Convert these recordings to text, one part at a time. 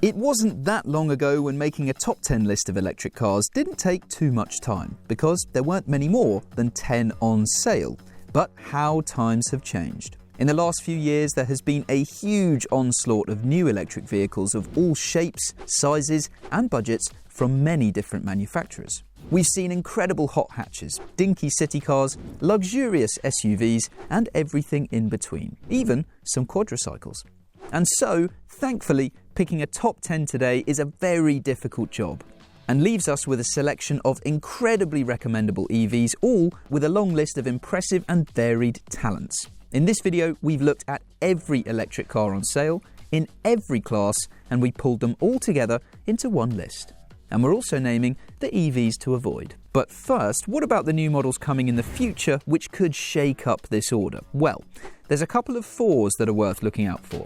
It wasn't that long ago when making a top 10 list of electric cars didn't take too much time, because there weren't many more than 10 on sale. But how times have changed. In the last few years, there has been a huge onslaught of new electric vehicles of all shapes, sizes and budgets from many different manufacturers. We've seen incredible hot hatches, dinky city cars, luxurious SUVs and everything in between, even some quadricycles. And so, thankfully, picking a top 10 today is a very difficult job and leaves us with a selection of incredibly recommendable EVs, all with a long list of impressive and varied talents. In this video, we've looked at every electric car on sale, in every class, and we pulled them all together into one list. And we're also naming the EVs to avoid. But first, what about the new models coming in the future which could shake up this order? Well, there's a couple of 4s that are worth looking out for.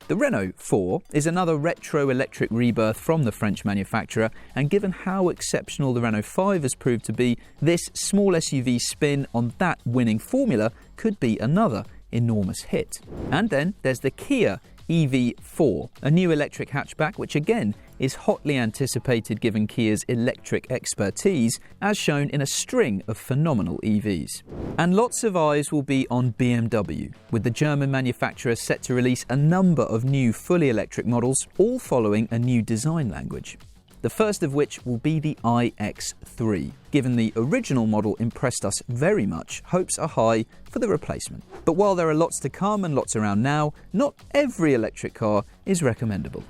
The Renault 4 is another retro electric rebirth from the French manufacturer, and given how exceptional the Renault 5 has proved to be, this small SUV spin on that winning formula could be another enormous hit. And then there's the Kia EV4, a new electric hatchback which again is hotly anticipated given Kia's electric expertise, as shown in a string of phenomenal EVs. And lots of eyes will be on BMW, with the German manufacturer set to release a number of new fully electric models, all following a new design language. The first of which will be the iX3. Given the original model impressed us very much, hopes are high for the replacement. But while there are lots to come and lots around now, not every electric car is recommendable.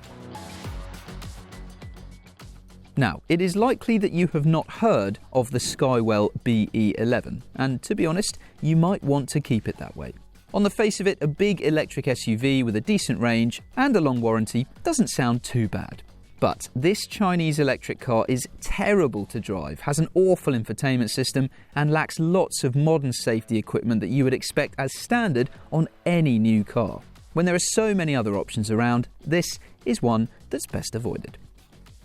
Now, it is likely that you have not heard of the Skywell BE11, and to be honest, you might want to keep it that way. On the face of it, a big electric SUV with a decent range and a long warranty doesn't sound too bad. But this Chinese electric car is terrible to drive, has an awful infotainment system and lacks lots of modern safety equipment that you would expect as standard on any new car. When there are so many other options around, this is one that's best avoided.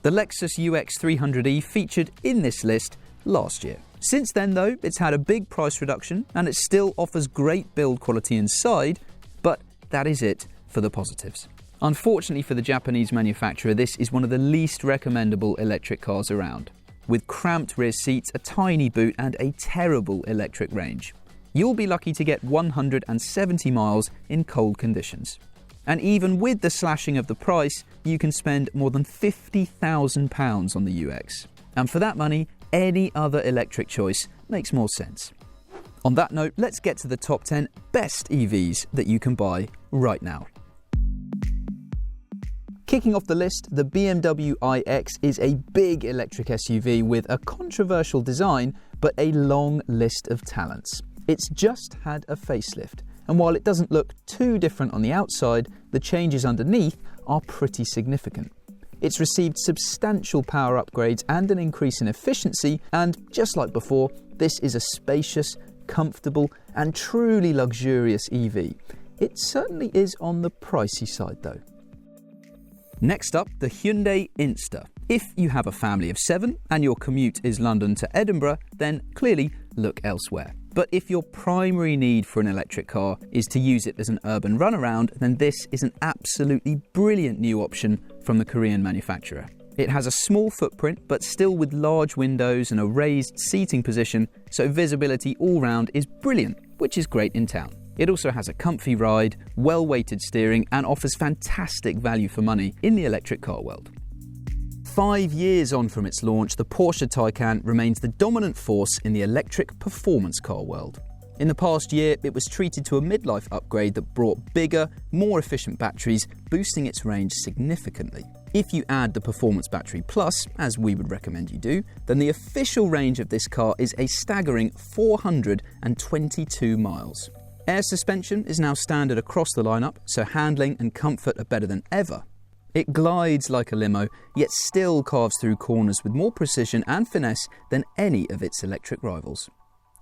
The Lexus UX 300e featured in this list last year. Since then though, it's had a big price reduction and it still offers great build quality inside, but that is it for the positives. Unfortunately for the Japanese manufacturer, this is one of the least recommendable electric cars around, with cramped rear seats, a tiny boot and a terrible electric range. You'll be lucky to get 170 miles in cold conditions. And even with the slashing of the price, you can spend more than £50,000 on the UX. And for that money, any other electric choice makes more sense. On that note, let's get to the top 10 best EVs that you can buy right now. Kicking off the list, the BMW iX is a big electric SUV with a controversial design, but a long list of talents. It's just had a facelift, and while it doesn't look too different on the outside, the changes underneath are pretty significant. It's received substantial power upgrades and an increase in efficiency, and just like before, this is a spacious, comfortable, and truly luxurious EV. It certainly is on the pricey side though. Next up, the Hyundai Insta. If you have a family of 7 and your commute is London to Edinburgh, then clearly look elsewhere. But if your primary need for an electric car is to use it as an urban runaround, then this is an absolutely brilliant new option from the Korean manufacturer. It has a small footprint, but still with large windows and a raised seating position, so visibility all round is brilliant, which is great in town. It also has a comfy ride, well-weighted steering, and offers fantastic value for money in the electric car world. 5 years on from its launch, the Porsche Taycan remains the dominant force in the electric performance car world. In the past year, it was treated to a midlife upgrade that brought bigger, more efficient batteries, boosting its range significantly. If you add the Performance Battery Plus, as we would recommend you do, then the official range of this car is a staggering 422 miles. Air suspension is now standard across the lineup, so handling and comfort are better than ever. It glides like a limo, yet still carves through corners with more precision and finesse than any of its electric rivals.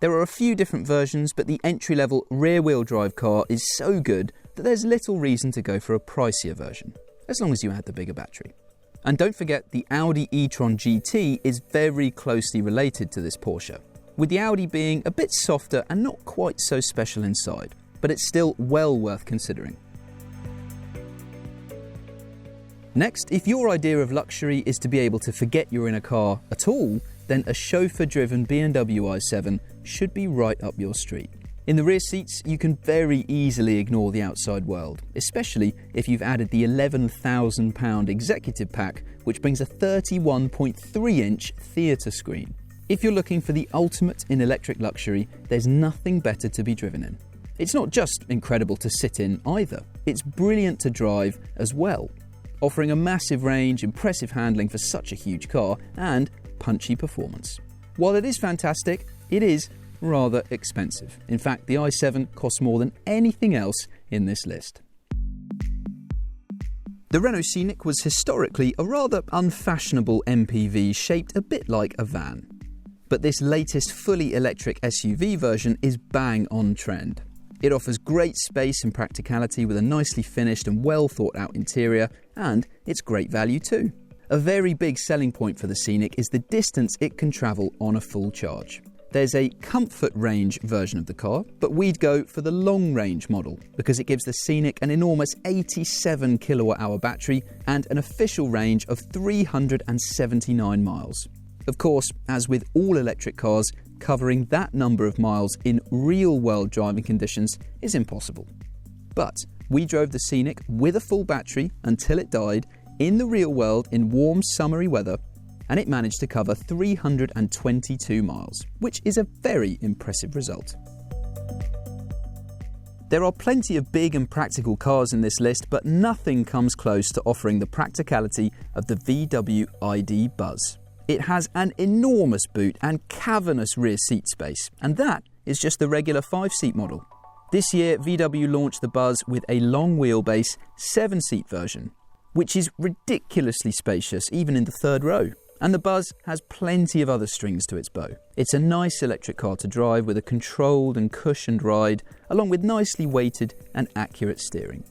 There are a few different versions, but the entry-level rear-wheel drive car is so good that there's little reason to go for a pricier version, as long as you add the bigger battery. And don't forget, the Audi e-tron GT is very closely related to this Porsche, with the Audi being a bit softer and not quite so special inside, but it's still well worth considering. Next, if your idea of luxury is to be able to forget you're in a car at all, then a chauffeur-driven B&W i7 should be right up your street. In the rear seats, you can very easily ignore the outside world, especially if you've added the £11,000 executive pack, which brings a 31.3-inch theatre screen. If you're looking for the ultimate in electric luxury, there's nothing better to be driven in. It's not just incredible to sit in either, it's brilliant to drive as well, offering a massive range, impressive handling for such a huge car, and punchy performance. While it is fantastic, it is rather expensive. In fact, the i7 costs more than anything else in this list. The Renault Scenic was historically a rather unfashionable MPV shaped a bit like a van. But this latest fully electric SUV version is bang on trend. It offers great space and practicality with a nicely finished and well thought out interior, and it's great value too. A very big selling point for the Scenic is the distance it can travel on a full charge. There's a comfort range version of the car, but we'd go for the long range model because it gives the Scenic an enormous 87 kilowatt-hour battery and an official range of 379 miles. Of course, as with all electric cars, covering that number of miles in real-world driving conditions is impossible. But we drove the Scenic with a full battery until it died in the real world in warm summery weather, and it managed to cover 322 miles, which is a very impressive result. There are plenty of big and practical cars in this list, but nothing comes close to offering the practicality of the VW ID Buzz. It has an enormous boot and cavernous rear seat space, and that is just the regular 5-seat model. This year, VW launched the Buzz with a long wheelbase 7-seat version, which is ridiculously spacious even in the third row. And the Buzz has plenty of other strings to its bow. It's a nice electric car to drive with a controlled and cushioned ride, along with nicely weighted and accurate steering.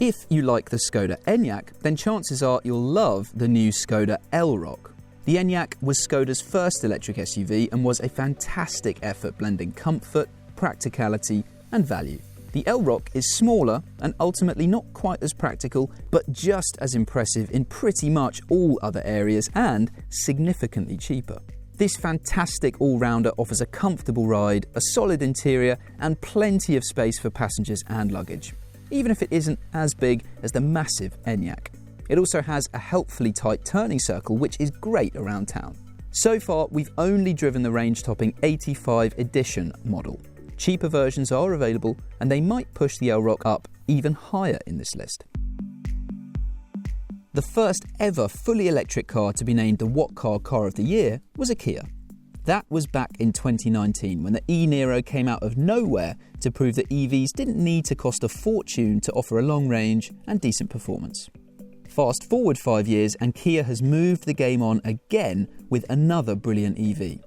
If you like the Skoda Enyaq, then chances are you'll love the new Skoda Elroq. The Enyaq was Skoda's first electric SUV and was a fantastic effort blending comfort, practicality and value. The Elroq is smaller and ultimately not quite as practical, but just as impressive in pretty much all other areas and significantly cheaper. This fantastic all-rounder offers a comfortable ride, a solid interior and plenty of space for passengers and luggage, even if it isn't as big as the massive Enyaq. It also has a helpfully tight turning circle, which is great around town. So far, we've only driven the range-topping 85 Edition model. Cheaper versions are available, and they might push the Elroq up even higher in this list. The first ever fully electric car to be named the What Car of the Year was a Kia. That was back in 2019 when the e-Niro came out of nowhere to prove that EVs didn't need to cost a fortune to offer a long range and decent performance. Fast forward 5 years and Kia has moved the game on again with another brilliant EV.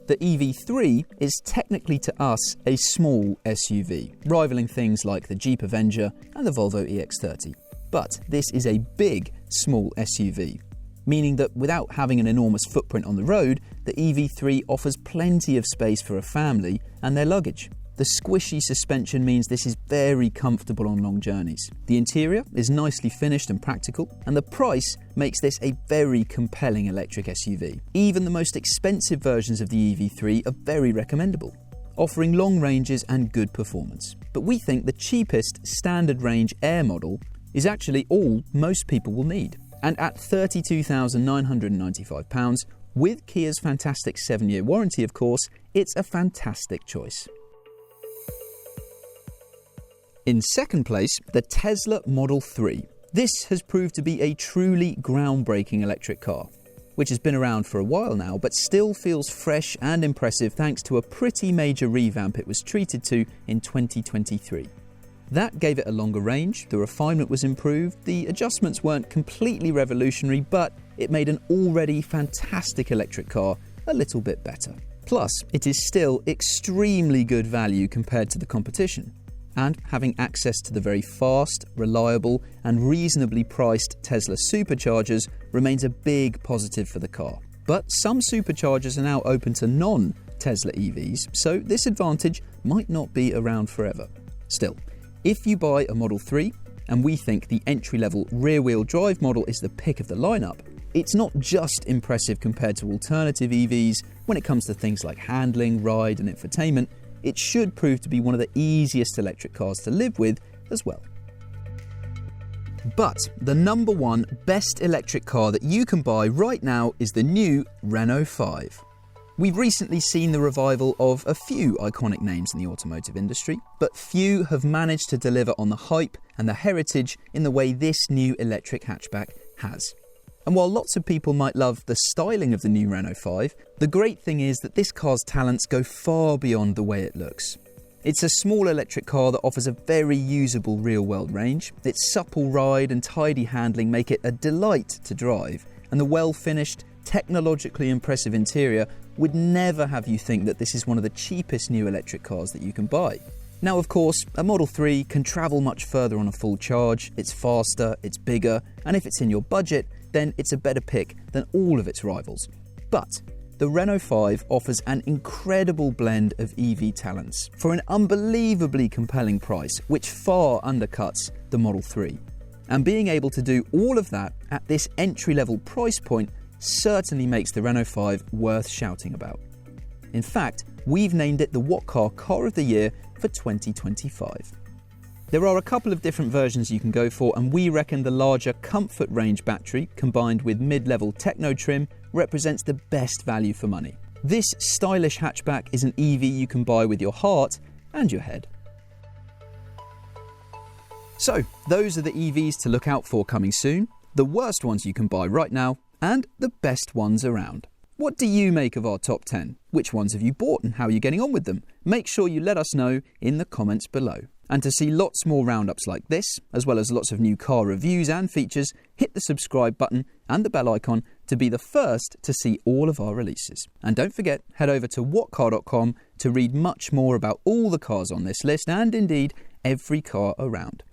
The EV3 is technically to us a small SUV, rivaling things like the Jeep Avenger and the Volvo EX30. But this is a big, small SUV, meaning that without having an enormous footprint on the road, the EV3 offers plenty of space for a family and their luggage. The squishy suspension means this is very comfortable on long journeys. The interior is nicely finished and practical, and the price makes this a very compelling electric SUV. Even the most expensive versions of the EV3 are very recommendable, offering long ranges and good performance. But we think the cheapest standard range Air model is actually all most people will need. And at £32,995, with Kia's fantastic 7-year warranty of course, it's a fantastic choice. In second place, the Tesla Model 3. This has proved to be a truly groundbreaking electric car, which has been around for a while now, but still feels fresh and impressive thanks to a pretty major revamp it was treated to in 2023. That gave it a longer range, the refinement was improved, the adjustments weren't completely revolutionary, but it made an already fantastic electric car a little bit better. Plus, it is still extremely good value compared to the competition. And having access to the very fast, reliable and reasonably priced Tesla superchargers remains a big positive for the car. But some superchargers are now open to non-Tesla EVs, so this advantage might not be around forever. Still, if you buy a Model 3, and we think the entry-level rear-wheel drive model is the pick of the lineup, it's not just impressive compared to alternative EVs when it comes to things like handling, ride and infotainment, it should prove to be one of the easiest electric cars to live with as well. But the number one best electric car that you can buy right now is the new Renault 5. We've recently seen the revival of a few iconic names in the automotive industry, but few have managed to deliver on the hype and the heritage in the way this new electric hatchback has. And while lots of people might love the styling of the new Renault 5, the great thing is that this car's talents go far beyond the way it looks. It's a small electric car that offers a very usable real-world range. Its supple ride and tidy handling make it a delight to drive, and the well-finished, technologically impressive interior would never have you think that this is one of the cheapest new electric cars that you can buy. Now, of course, a Model 3 can travel much further on a full charge, it's faster, it's bigger, and if it's in your budget, then it's a better pick than all of its rivals. But the Renault 5 offers an incredible blend of EV talents for an unbelievably compelling price, which far undercuts the Model 3. And being able to do all of that at this entry-level price point certainly makes the Renault 5 worth shouting about. In fact, we've named it the What Car Car of the Year for 2025. There are a couple of different versions you can go for, and we reckon the larger comfort range battery combined with mid-level techno trim represents the best value for money. This stylish hatchback is an EV you can buy with your heart and your head. So, those are the EVs to look out for coming soon, the worst ones you can buy right now, and the best ones around. What do you make of our top 10? Which ones have you bought and how are you getting on with them? Make sure you let us know in the comments below. And to see lots more roundups like this, as well as lots of new car reviews and features, hit the subscribe button and the bell icon to be the first to see all of our releases. And don't forget, head over to whatcar.com to read much more about all the cars on this list and indeed every car around.